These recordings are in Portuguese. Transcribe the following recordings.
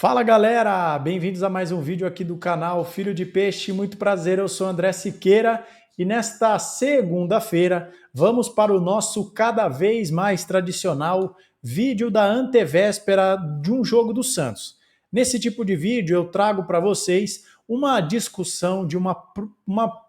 Fala galera, bem-vindos a mais um vídeo aqui do canal Filho de Peixe. Muito prazer, eu sou André Siqueira e nesta segunda-feira vamos para o nosso cada vez mais tradicional vídeo da antevéspera de um jogo do Santos. Nesse tipo de vídeo eu trago para vocês uma discussão de uma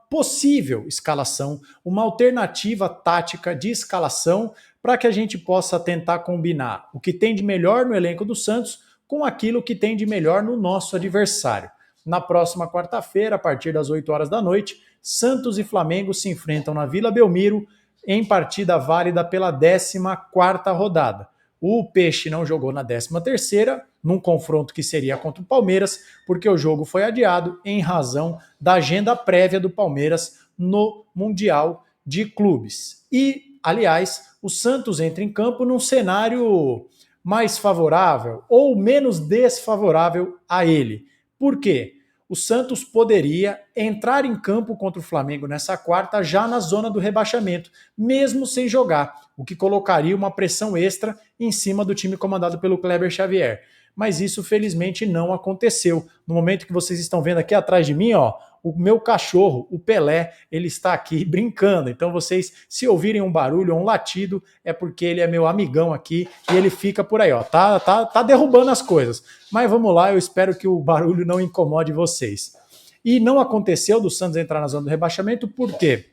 possível escalação, uma alternativa tática de escalação para que a gente possa tentar combinar o que tem de melhor no elenco do Santos com aquilo que tem de melhor no nosso adversário. Na próxima quarta-feira, a partir das 8 horas da noite, Santos e Flamengo se enfrentam na Vila Belmiro em partida válida pela 14ª rodada. O Peixe não jogou na 13ª, num confronto que seria contra o Palmeiras, porque o jogo foi adiado em razão da agenda prévia do Palmeiras no Mundial de Clubes. E, aliás, o Santos entra em campo num cenário mais favorável ou menos desfavorável a ele. Por quê? O Santos poderia entrar em campo contra o Flamengo nessa quarta já na zona do rebaixamento, mesmo sem jogar, o que colocaria uma pressão extra em cima do time comandado pelo Kleber Xavier. Mas isso felizmente não aconteceu. No momento que vocês estão vendo aqui atrás de mim, ó, o meu cachorro, o Pelé, ele está aqui brincando. Então vocês, se ouvirem um barulho ou um latido, é porque ele é meu amigão aqui e ele fica por aí, ó, tá derrubando as coisas. Mas vamos lá, eu espero que o barulho não incomode vocês. E não aconteceu do Santos entrar na zona do rebaixamento, por quê?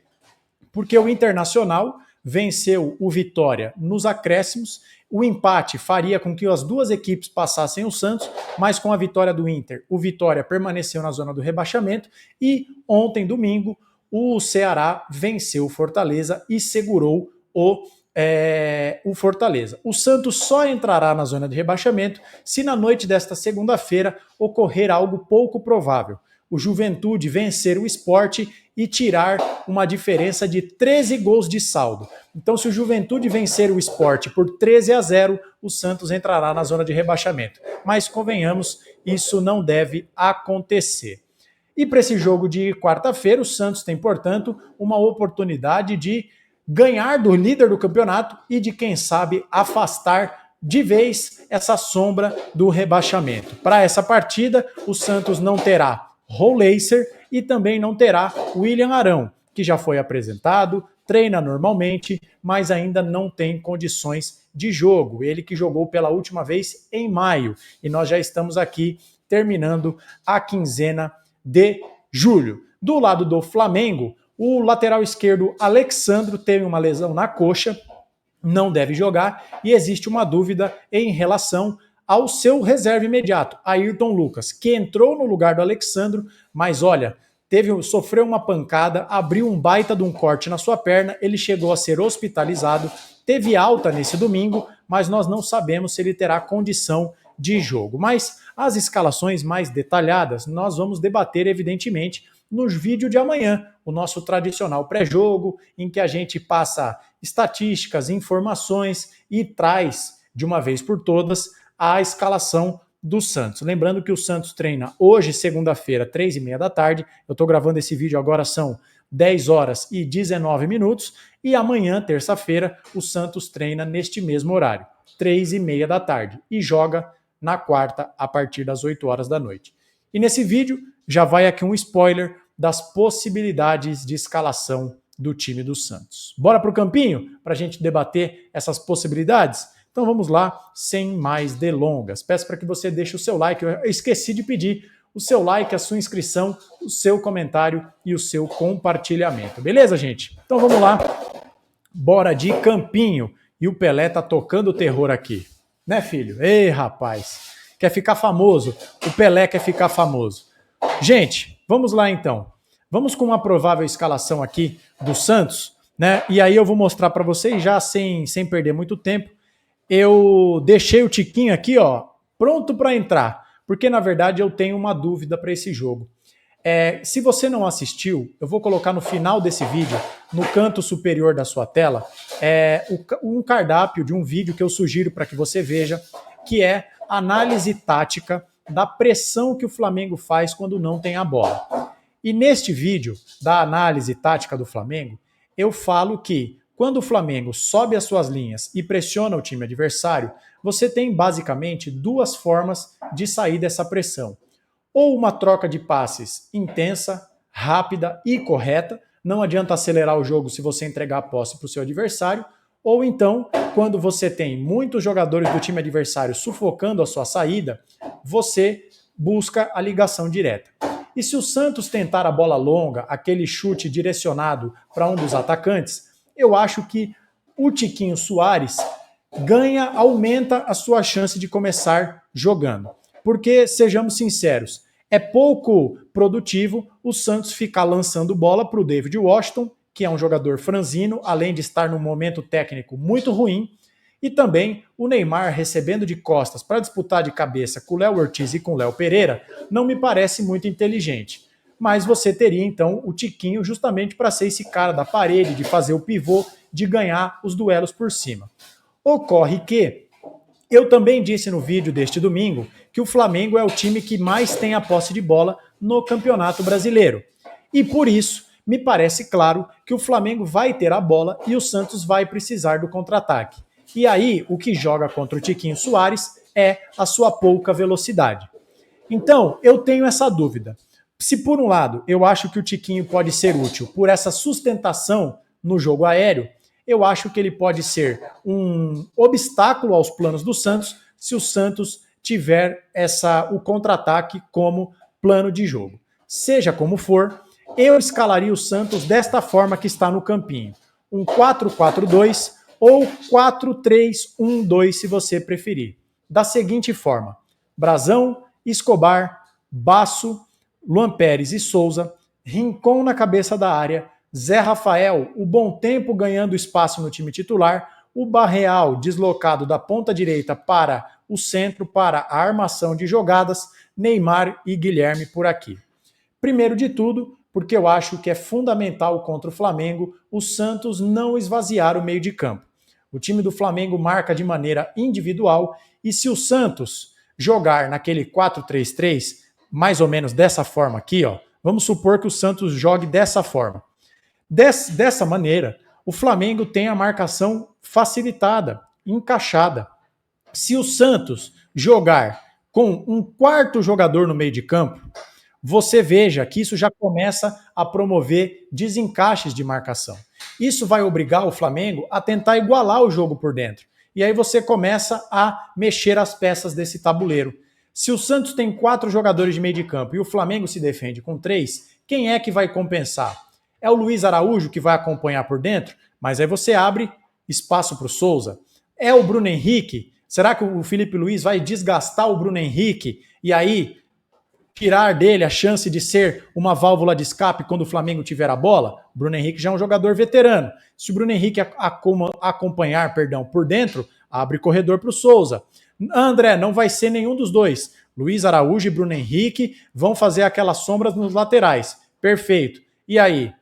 Porque o Internacional venceu o Vitória nos acréscimos. O empate faria com que as duas equipes passassem o Santos, mas com a vitória do Inter, o Vitória permaneceu na zona do rebaixamento e ontem, domingo, o Ceará venceu o Fortaleza e segurou o Fortaleza. O Santos só entrará na zona de rebaixamento se na noite desta segunda-feira ocorrer algo pouco provável. O Juventude vencer o Sport e tirar uma diferença de 13 gols de saldo. Então, se o Juventude vencer o Sport por 13-0, o Santos entrará na zona de rebaixamento. Mas, convenhamos, isso não deve acontecer. E para esse jogo de quarta-feira, o Santos tem, portanto, uma oportunidade de ganhar do líder do campeonato e de, quem sabe, afastar de vez essa sombra do rebaixamento. Para essa partida, o Santos não terá Rolleiser e também não terá William Arão, que já foi apresentado, treina normalmente, mas ainda não tem condições de jogo. Ele que jogou pela última vez em maio e nós já estamos aqui terminando a quinzena de julho. Do lado do Flamengo, o lateral esquerdo Alexandro teve uma lesão na coxa, não deve jogar e existe uma dúvida em relação ao seu reserva imediato, Ayrton Lucas, que entrou no lugar do Alexandro, mas olha, sofreu uma pancada, abriu um baita de um corte na sua perna, ele chegou a ser hospitalizado, teve alta nesse domingo, mas nós não sabemos se ele terá condição de jogo. Mas as escalações mais detalhadas nós vamos debater, evidentemente, no vídeo de amanhã, o nosso tradicional pré-jogo, em que a gente passa estatísticas, informações e traz, de uma vez por todas, a escalação do Santos. Lembrando que o Santos treina hoje, segunda-feira, 3h30 da tarde. Eu estou gravando esse vídeo agora, são 10 horas e 19 minutos. E amanhã, terça-feira, o Santos treina neste mesmo horário, 3h30 da tarde. E joga na quarta, a partir das 8 horas da noite. E nesse vídeo, já vai aqui um spoiler das possibilidades de escalação do time do Santos. Bora para o campinho para a gente debater essas possibilidades? Então vamos lá, sem mais delongas. Peço para que você deixe o seu like. Eu esqueci de pedir o seu like, a sua inscrição, o seu comentário e o seu compartilhamento. Beleza, gente? Então vamos lá. Bora de campinho. E o Pelé tá tocando o terror aqui. Né, filho? Ei, rapaz. Quer ficar famoso? O Pelé quer ficar famoso. Gente, vamos lá então. Vamos com uma provável escalação aqui do Santos, né? E aí eu vou mostrar para vocês já sem perder muito tempo. Eu deixei o Tiquinho aqui, ó, pronto para entrar, porque na verdade eu tenho uma dúvida para esse jogo. Se você não assistiu, eu vou colocar no final desse vídeo, no canto superior da sua tela, um cardápio de um vídeo que eu sugiro para que você veja, que é análise tática da pressão que o Flamengo faz quando não tem a bola. E neste vídeo da análise tática do Flamengo, eu falo que quando o Flamengo sobe as suas linhas e pressiona o time adversário, você tem basicamente duas formas de sair dessa pressão. Ou uma troca de passes intensa, rápida e correta, não adianta acelerar o jogo se você entregar a posse para o seu adversário, ou então, quando você tem muitos jogadores do time adversário sufocando a sua saída, você busca a ligação direta. E se o Santos tentar a bola longa, aquele chute direcionado para um dos atacantes, eu acho que o Tiquinho Soares aumenta a sua chance de começar jogando. Porque, sejamos sinceros, é pouco produtivo o Santos ficar lançando bola para o David Washington, que é um jogador franzino, além de estar num momento técnico muito ruim, e também o Neymar recebendo de costas para disputar de cabeça com o Léo Ortiz e com o Léo Pereira, não me parece muito inteligente. Mas você teria então o Tiquinho justamente para ser esse cara da parede, de fazer o pivô, de ganhar os duelos por cima. Ocorre que eu também disse no vídeo deste domingo que o Flamengo é o time que mais tem a posse de bola no Campeonato Brasileiro. E por isso, me parece claro que o Flamengo vai ter a bola e o Santos vai precisar do contra-ataque. E aí, o que joga contra o Tiquinho Soares é a sua pouca velocidade. Então, eu tenho essa dúvida. Se por um lado eu acho que o Tiquinho pode ser útil por essa sustentação no jogo aéreo, eu acho que ele pode ser um obstáculo aos planos do Santos se o Santos tiver o contra-ataque como plano de jogo. Seja como for, eu escalaria o Santos desta forma que está no campinho. Um 4-4-2 ou 4-3-1-2, se você preferir. Da seguinte forma: Brazão, Escobar, Basso, Luan Pérez e Souza, Rincon na cabeça da área, Zé Rafael, o bom tempo ganhando espaço no time titular, o Barreal deslocado da ponta direita para o centro para a armação de jogadas, Neymar e Guilherme por aqui. Primeiro de tudo, porque eu acho que é fundamental contra o Flamengo o Santos não esvaziar o meio de campo. O time do Flamengo marca de maneira individual e se o Santos jogar naquele 4-3-3, mais ou menos dessa forma aqui, ó, vamos supor que o Santos jogue dessa forma. Dessa maneira, o Flamengo tem a marcação facilitada, encaixada. Se o Santos jogar com um quarto jogador no meio de campo, você veja que isso já começa a promover desencaixes de marcação. Isso vai obrigar o Flamengo a tentar igualar o jogo por dentro. E aí você começa a mexer as peças desse tabuleiro. Se o Santos tem 4 jogadores de meio de campo e o Flamengo se defende com 3, quem é que vai compensar? É o Luiz Araújo que vai acompanhar por dentro? Mas aí você abre espaço para o Souza. É o Bruno Henrique? Será que o Felipe Luiz vai desgastar o Bruno Henrique e aí tirar dele a chance de ser uma válvula de escape quando o Flamengo tiver a bola? O Bruno Henrique já é um jogador veterano. Se o Bruno Henrique acompanhar por dentro, abre corredor para o Souza. André, não vai ser nenhum dos dois. Luiz Araújo e Bruno Henrique vão fazer aquelas sombras nos laterais. Perfeito. E aí?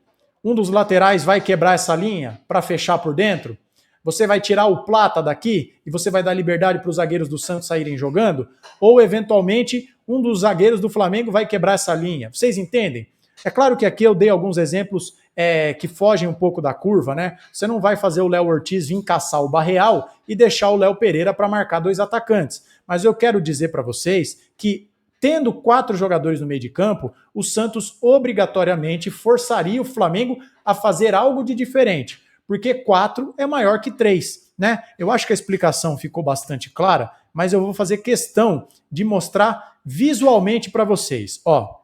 Um dos laterais vai quebrar essa linha para fechar por dentro? Você vai tirar o Plata daqui e você vai dar liberdade para os zagueiros do Santos saírem jogando? Ou, eventualmente, um dos zagueiros do Flamengo vai quebrar essa linha? Vocês entendem? É claro que aqui eu dei alguns exemplos que fogem um pouco da curva, né? Você não vai fazer o Léo Ortiz vir caçar o Barreal e deixar o Léo Pereira para marcar 2 atacantes. Mas eu quero dizer para vocês que, tendo 4 jogadores no meio de campo, o Santos obrigatoriamente forçaria o Flamengo a fazer algo de diferente, porque 4 é maior que 3, né? Eu acho que a explicação ficou bastante clara, mas eu vou fazer questão de mostrar visualmente para vocês. Ó,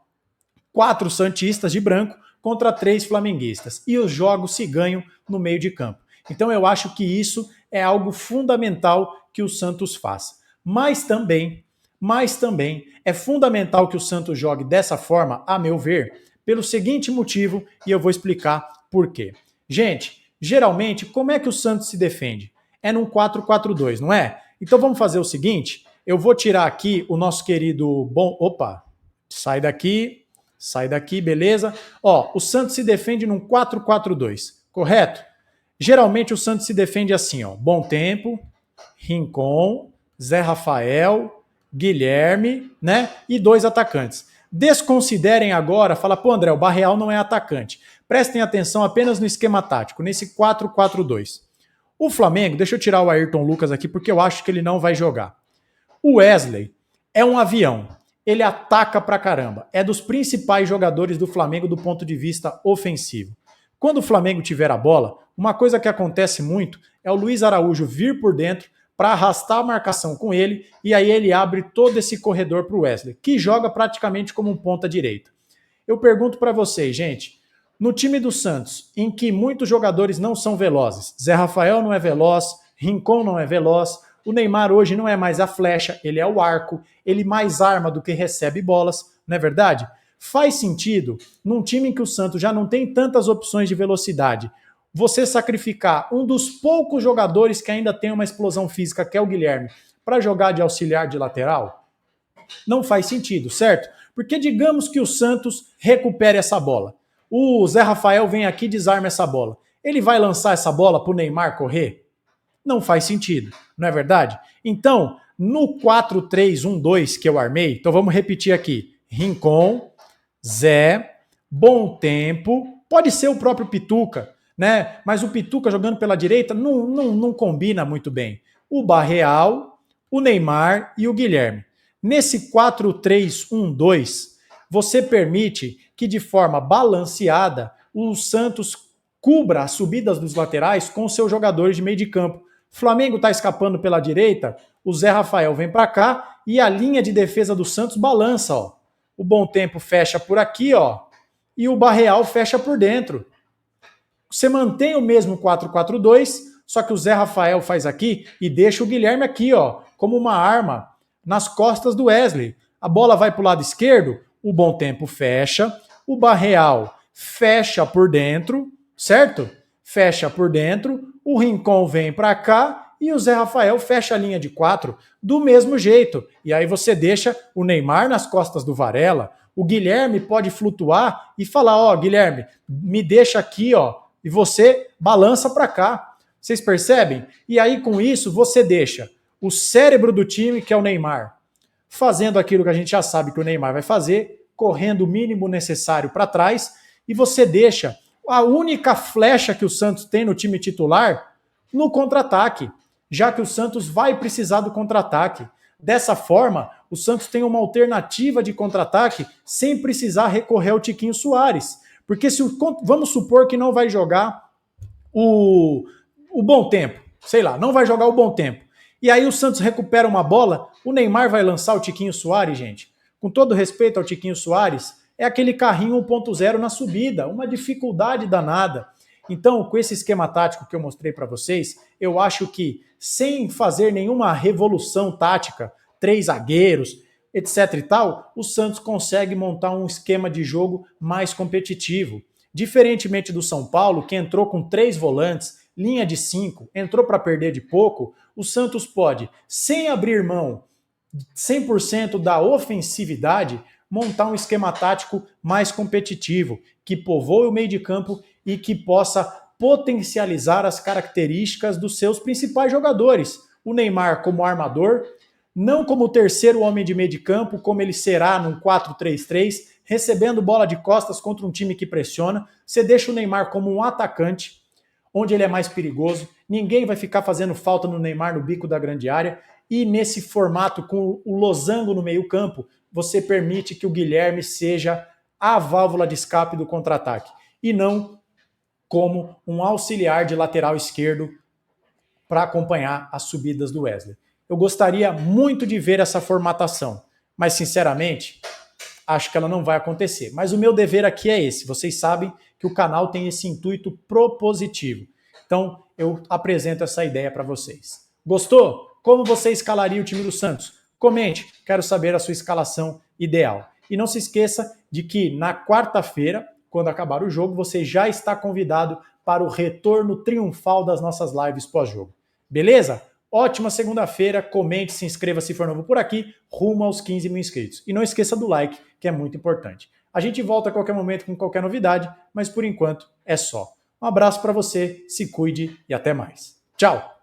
4 santistas de branco contra 3 flamenguistas, e os jogos se ganham no meio de campo. Então eu acho que isso é algo fundamental que o Santos faça. Mas também é fundamental que o Santos jogue dessa forma, a meu ver, pelo seguinte motivo, e eu vou explicar por quê. Gente, geralmente, como é que o Santos se defende? É num 4-4-2, não é? Então vamos fazer o seguinte, eu vou tirar aqui o nosso querido... sai daqui, beleza? Ó, o Santos se defende num 4-4-2, correto? Geralmente o Santos se defende assim, ó, Bom Tempo, Rincon, Zé Rafael, Guilherme, né? E 2 atacantes. Desconsiderem agora, fala, pô, André, o Barreal não é atacante. Prestem atenção apenas no esquema tático, nesse 4-4-2. O Flamengo, deixa eu tirar o Ayrton Lucas aqui porque eu acho que ele não vai jogar. O Wesley é um avião, ele ataca pra caramba, é dos principais jogadores do Flamengo do ponto de vista ofensivo. Quando o Flamengo tiver a bola, uma coisa que acontece muito é o Luiz Araújo vir por dentro para arrastar a marcação com ele e aí ele abre todo esse corredor para o Wesley, que joga praticamente como um ponta direita. Eu pergunto para vocês, gente, no time do Santos, em que muitos jogadores não são velozes, Zé Rafael não é veloz, Rincon não é veloz, o Neymar hoje não é mais a flecha, ele é o arco, ele mais arma do que recebe bolas, não é verdade? Faz sentido, num time em que o Santos já não tem tantas opções de velocidade, você sacrificar um dos poucos jogadores que ainda tem uma explosão física, que é o Guilherme, para jogar de auxiliar de lateral? Não faz sentido, certo? Porque digamos que o Santos recupere essa bola. O Zé Rafael vem aqui e desarma essa bola. Ele vai lançar essa bola para o Neymar correr? Não faz sentido, não é verdade? Então, no 4-3-1-2 que eu armei, então vamos repetir aqui. Rincon, Zé, Bom Tempo, pode ser o próprio Pituca, né? Mas o Pituca jogando pela direita não combina muito bem. O Barreal, o Neymar e o Guilherme. Nesse 4-3-1-2, você permite que de forma balanceada o Santos cubra as subidas dos laterais com seus jogadores de meio de campo. O Flamengo está escapando pela direita, o Zé Rafael vem para cá e a linha de defesa do Santos balança, ó. O Bom Tempo fecha por aqui, ó, e o Barreal fecha por dentro. Você mantém o mesmo 4-4-2, só que o Zé Rafael faz aqui e deixa o Guilherme aqui, ó, como uma arma nas costas do Wesley. A bola vai para o lado esquerdo, o Bom Tempo fecha, o Barreal fecha por dentro, certo? Fecha por dentro, o Rincon vem para cá e o Zé Rafael fecha a linha de 4 do mesmo jeito. E aí você deixa o Neymar nas costas do Varela, o Guilherme pode flutuar e falar, ó, Guilherme, me deixa aqui, ó, e você balança para cá. Vocês percebem? E aí com isso você deixa o cérebro do time, que é o Neymar, fazendo aquilo que a gente já sabe que o Neymar vai fazer, correndo o mínimo necessário para trás, e você deixa a única flecha que o Santos tem no time titular no contra-ataque, já que o Santos vai precisar do contra-ataque. Dessa forma, o Santos tem uma alternativa de contra-ataque sem precisar recorrer ao Tiquinho Soares. Porque vamos supor que não vai jogar o Bom Tempo, sei lá, não vai jogar o Bom Tempo. E aí o Santos recupera uma bola, o Neymar vai lançar o Tiquinho Soares, gente. Com todo respeito ao Tiquinho Soares, é aquele carrinho 1.0 na subida, uma dificuldade danada. Então, com esse esquema tático que eu mostrei para vocês, eu acho que sem fazer nenhuma revolução tática, 3 zagueiros, etc e tal, o Santos consegue montar um esquema de jogo mais competitivo. Diferentemente do São Paulo, que entrou com 3 volantes, linha de 5, entrou para perder de pouco, o Santos pode, sem abrir mão 100% da ofensividade, montar um esquema tático mais competitivo, que povoe o meio de campo e que possa potencializar as características dos seus principais jogadores. O Neymar como armador, não como o terceiro homem de meio de campo, como ele será num 4-3-3, recebendo bola de costas contra um time que pressiona. Você deixa o Neymar como um atacante, onde ele é mais perigoso. Ninguém vai ficar fazendo falta no Neymar no bico da grande área. E nesse formato, com o losango no meio campo, você permite que o Guilherme seja a válvula de escape do contra-ataque. E não como um auxiliar de lateral esquerdo para acompanhar as subidas do Wesley. Eu gostaria muito de ver essa formatação, mas sinceramente, acho que ela não vai acontecer. Mas o meu dever aqui é esse. Vocês sabem que o canal tem esse intuito propositivo. Então, eu apresento essa ideia para vocês. Gostou? Como você escalaria o time do Santos? Comente, quero saber a sua escalação ideal. E não se esqueça de que na quarta-feira, quando acabar o jogo, você já está convidado para o retorno triunfal das nossas lives pós-jogo. Beleza? Ótima segunda-feira, comente, se inscreva se for novo por aqui, rumo aos 15 mil inscritos. E não esqueça do like, que é muito importante. A gente volta a qualquer momento com qualquer novidade, mas por enquanto é só. Um abraço para você, se cuide e até mais. Tchau!